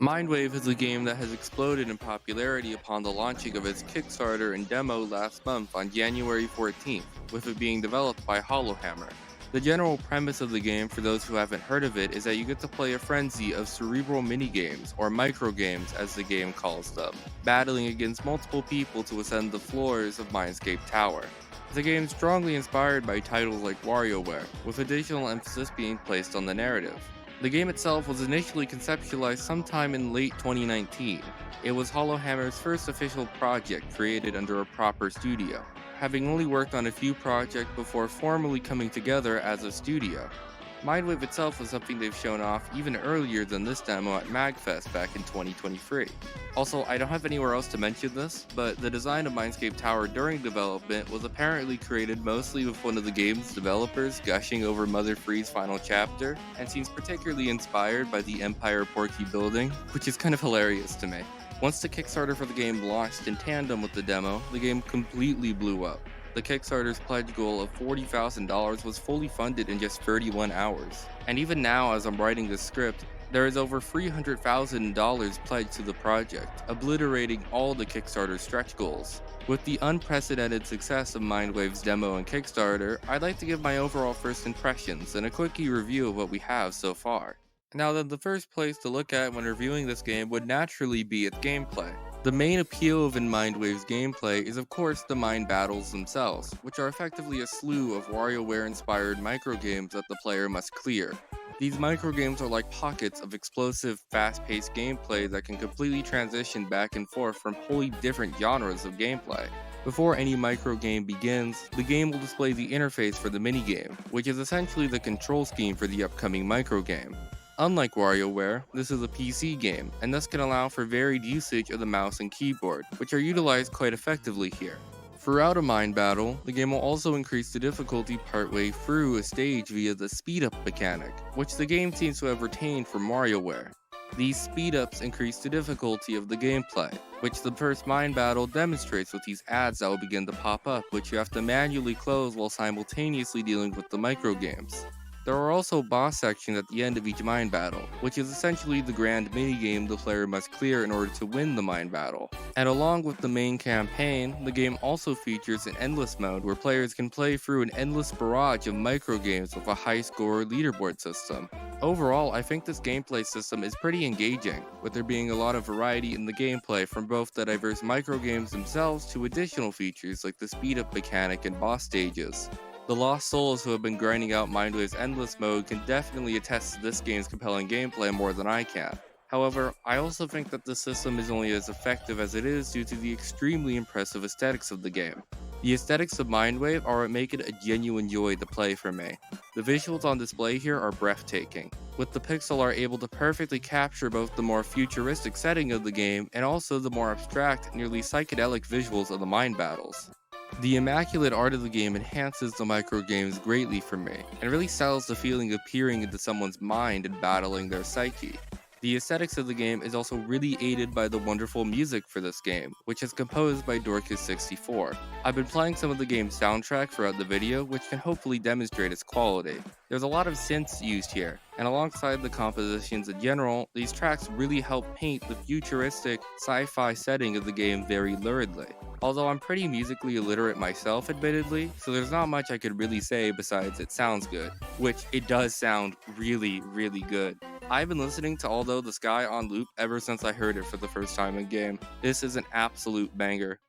MINDWAVE is a game that has exploded in popularity upon the launching of its Kickstarter and Demo last month on January 14th, with it being developed by Hollowhammer. The general premise of the game, for those who haven't heard of it, is that you get to play a frenzy of cerebral minigames, or microgames as the game calls them, battling against multiple people to ascend the floors of Mindscape Tower. The game is strongly inspired by titles like WarioWare, with additional emphasis being placed on the narrative. The game itself was initially conceptualized sometime in late 2019. It was Hollowhammer's first official project created under a proper studio, having only worked on a few projects before formally coming together as a studio. Mindwave itself was something they've shown off even earlier than this demo at MagFest back in 2023. Also, I don't have anywhere else to mention this, but the design of Mindscape Tower during development was apparently created mostly with one of the game's developers gushing over Mother Free's final chapter, and seems particularly inspired by the Empire Porky building, which is kind of hilarious to me. Once the Kickstarter for the game launched in tandem with the demo, the game completely blew up. The Kickstarter's pledge goal of $40,000 was fully funded in just 31 hours. And even now, as I'm writing this script, there is over $300,000 pledged to the project, obliterating all the Kickstarter stretch goals. With the unprecedented success of Mindwave's demo and Kickstarter, I'd like to give my overall first impressions and a quickie review of what we have so far. Now then, the first place to look at when reviewing this game would naturally be its gameplay. The main appeal of Mindwave's gameplay is of course the mind battles themselves, which are effectively a slew of WarioWare-inspired microgames that the player must clear. These microgames are like pockets of explosive, fast-paced gameplay that can completely transition back and forth from wholly different genres of gameplay. Before any microgame begins, the game will display the interface for the minigame, which is essentially the control scheme for the upcoming microgame. Unlike WarioWare, this is a PC game, and thus can allow for varied usage of the mouse and keyboard, which are utilized quite effectively here. Throughout a mind battle, the game will also increase the difficulty partway through a stage via the speed-up mechanic, which the game seems to have retained from WarioWare. These speed-ups increase the difficulty of the gameplay, which the first mind battle demonstrates with these ads that will begin to pop up, which you have to manually close while simultaneously dealing with the microgames. There are also boss sections at the end of each mind battle, which is essentially the grand minigame the player must clear in order to win the mind battle. And along with the main campaign, the game also features an endless mode where players can play through an endless barrage of microgames with a high score leaderboard system. Overall, I think this gameplay system is pretty engaging, with there being a lot of variety in the gameplay from both the diverse microgames themselves to additional features like the speed up mechanic and boss stages. The lost souls who have been grinding out Mindwave's endless mode can definitely attest to this game's compelling gameplay more than I can. However, I also think that the system is only as effective as it is due to the extremely impressive aesthetics of the game. The aesthetics of Mindwave are what make it a genuine joy to play for me. The visuals on display here are breathtaking, with the pixel art able to perfectly capture both the more futuristic setting of the game and also the more abstract, nearly psychedelic visuals of the mind battles. The immaculate art of the game enhances the microgames greatly for me, and really sells the feeling of peering into someone's mind and battling their psyche. The aesthetics of the game is also really aided by the wonderful music for this game, which is composed by Dorcas64. I've been playing some of the game's soundtrack throughout the video, which can hopefully demonstrate its quality. There's a lot of synths used here, and alongside the compositions in general, these tracks really help paint the futuristic, sci-fi setting of the game very luridly. Although I'm pretty musically illiterate myself admittedly, so there's not much I could really say besides it sounds good, which it does sound really, really good. I've been listening to Although the Sky on loop ever since I heard it for the first time in game. This is an absolute banger.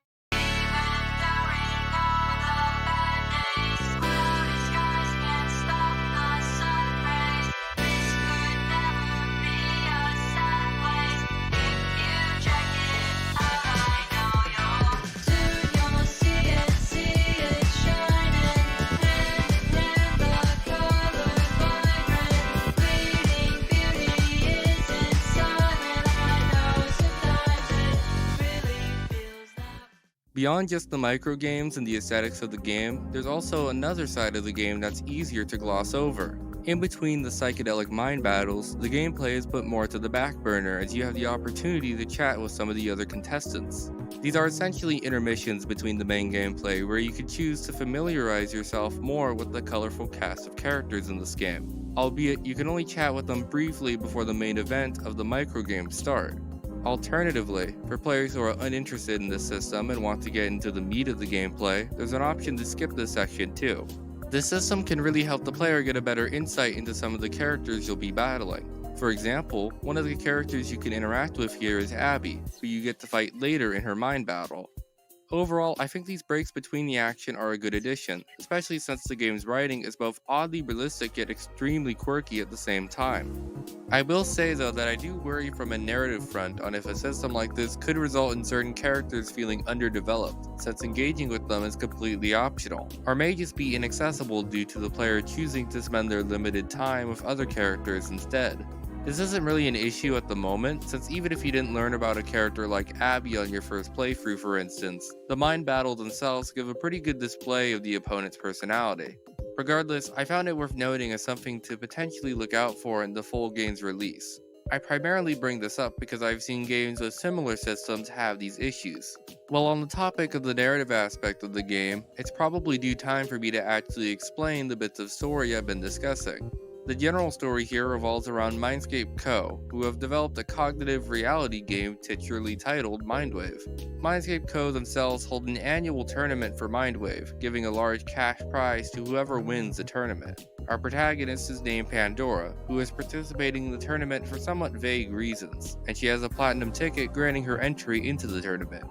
Beyond just the microgames and the aesthetics of the game, there's also another side of the game that's easier to gloss over. In between the psychedelic mind battles, the gameplay is put more to the back burner as you have the opportunity to chat with some of the other contestants. These are essentially intermissions between the main gameplay where you can choose to familiarize yourself more with the colorful cast of characters in this game. albeit you can only chat with them briefly before the main event of the microgames start. Alternatively, for players who are uninterested in this system and want to get into the meat of the gameplay, there's an option to skip this section too. This system can really help the player get a better insight into some of the characters you'll be battling. For example, one of the characters you can interact with here is Abby, who you get to fight later in her mind battle. Overall, I think these breaks between the action are a good addition, especially since the game's writing is both oddly realistic yet extremely quirky at the same time. I will say though that I do worry from a narrative front on if a system like this could result in certain characters feeling underdeveloped, since engaging with them is completely optional, or may just be inaccessible due to the player choosing to spend their limited time with other characters instead. This isn't really an issue at the moment, since even if you didn't learn about a character like Abby on your first playthrough for instance, the mind battles themselves give a pretty good display of the opponent's personality. Regardless, I found it worth noting as something to potentially look out for in the full game's release. I primarily bring this up because I've seen games with similar systems have these issues. While on the topic of the narrative aspect of the game, it's probably due time for me to actually explain the bits of story I've been discussing. The general story here revolves around Mindscape Co., who have developed a cognitive reality game titularly titled MINDWAVE. Mindscape Co. themselves hold an annual tournament for MINDWAVE, giving a large cash prize to whoever wins the tournament. Our protagonist is named Pandora, who is participating in the tournament for somewhat vague reasons, and she has a platinum ticket granting her entry into the tournament.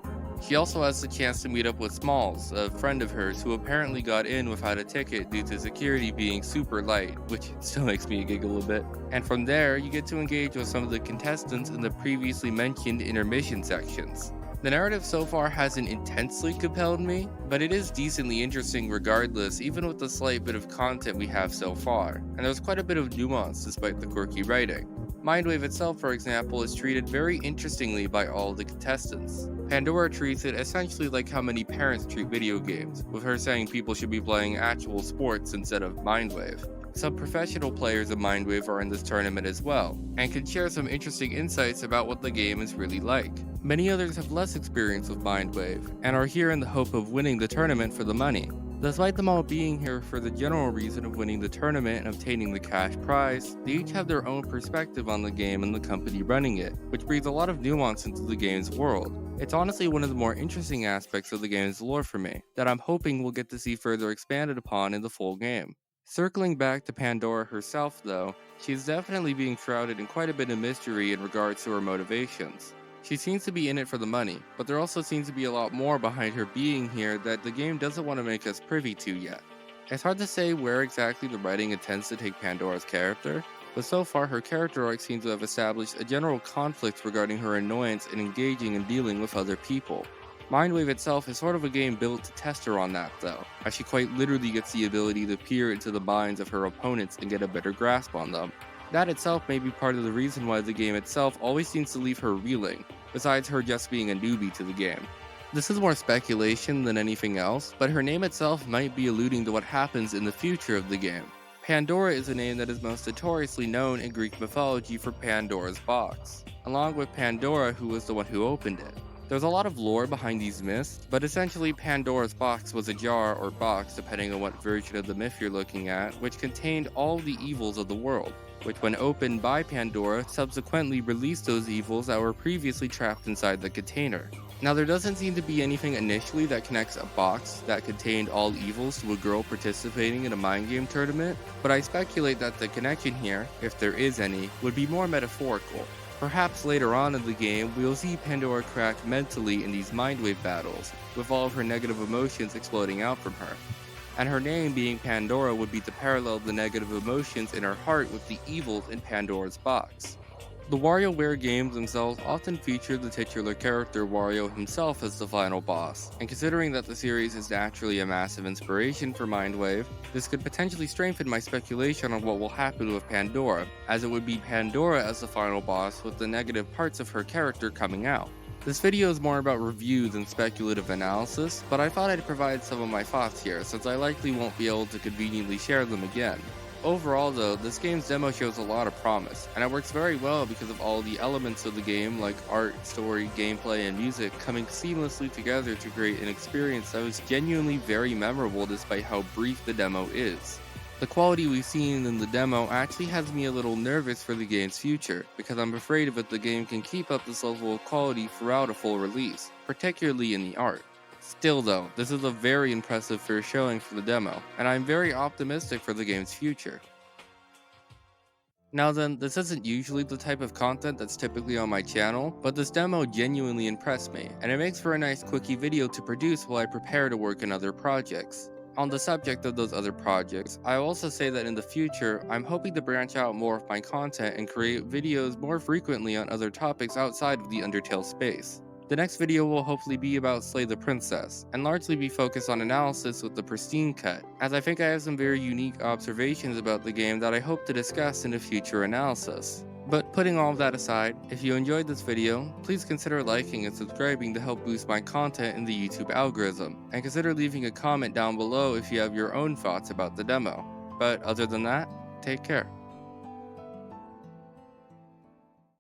She also has the chance to meet up with Smalls, a friend of hers who apparently got in without a ticket due to security being super light, which still makes me giggle a bit. And from there, you get to engage with some of the contestants in the previously mentioned intermission sections. The narrative so far hasn't intensely compelled me, but it is decently interesting regardless, even with the slight bit of content we have so far, and there's quite a bit of nuance despite the quirky writing. MINDWAVE itself, for example, is treated very interestingly by all of the contestants. Pandora treats it essentially like how many parents treat video games, with her saying people should be playing actual sports instead of MINDWAVE. Some professional players of MINDWAVE are in this tournament as well, and can share some interesting insights about what the game is really like. Many others have less experience with MINDWAVE, and are here in the hope of winning the tournament for the money. Despite them all being here for the general reason of winning the tournament and obtaining the cash prize, they each have their own perspective on the game and the company running it, which breathes a lot of nuance into the game's world. It's honestly one of the more interesting aspects of the game's lore for me, that I'm hoping we'll get to see further expanded upon in the full game. Circling back to Pandora herself though, she's definitely being shrouded in quite a bit of mystery in regards to her motivations. She seems to be in it for the money, but there also seems to be a lot more behind her being here that the game doesn't want to make us privy to yet. It's hard to say where exactly the writing intends to take Pandora's character, but so far her character arc seems to have established a general conflict regarding her annoyance in engaging and dealing with other people. MINDWAVE itself is sort of a game built to test her on that though, as she quite literally gets the ability to peer into the minds of her opponents and get a better grasp on them. That itself may be part of the reason why the game itself always seems to leave her reeling, besides her just being a newbie to the game. This is more speculation than anything else, but her name itself might be alluding to what happens in the future of the game. Pandora is a name that is most notoriously known in Greek mythology for Pandora's box, along with Pandora, who was the one who opened it. There's a lot of lore behind these myths, but essentially Pandora's box was a jar or box depending on what version of the myth you're looking at, which contained all the evils of the world, which when opened by Pandora subsequently released those evils that were previously trapped inside the container. Now there doesn't seem to be anything initially that connects a box that contained all evils to a girl participating in a mind game tournament, but I speculate that the connection here, if there is any, would be more metaphorical. Perhaps later on in the game, we'll see Pandora crack mentally in these MINDWAVE battles, with all of her negative emotions exploding out from her. And her name being Pandora would be to parallel the negative emotions in her heart with the evils in Pandora's box. The WarioWare games themselves often feature the titular character Wario himself as the final boss, and considering that the series is naturally a massive inspiration for MINDWAVE, this could potentially strengthen my speculation on what will happen with Pandora, as it would be Pandora as the final boss with the negative parts of her character coming out. This video is more about review than speculative analysis, but I thought I'd provide some of my thoughts here since I likely won't be able to conveniently share them again. Overall though, this game's demo shows a lot of promise, and it works very well because of all the elements of the game like art, story, gameplay, and music coming seamlessly together to create an experience that was genuinely very memorable despite how brief the demo is. The quality we've seen in the demo actually has me a little nervous for the game's future, because I'm afraid of if the game can keep up this level of quality throughout a full release, particularly in the art. Still though, this is a very impressive first showing for the demo, and I'm very optimistic for the game's future. Now then, this isn't usually the type of content that's typically on my channel, but this demo genuinely impressed me, and it makes for a nice quickie video to produce while I prepare to work on other projects. On the subject of those other projects, I will also say that in the future, I'm hoping to branch out more of my content and create videos more frequently on other topics outside of the Undertale space. The next video will hopefully be about Slay the Princess, and largely be focused on analysis with the pristine cut, as I think I have some very unique observations about the game that I hope to discuss in a future analysis. But putting all of that aside, if you enjoyed this video, please consider liking and subscribing to help boost my content in the YouTube algorithm, and consider leaving a comment down below if you have your own thoughts about the demo. But other than that, take care.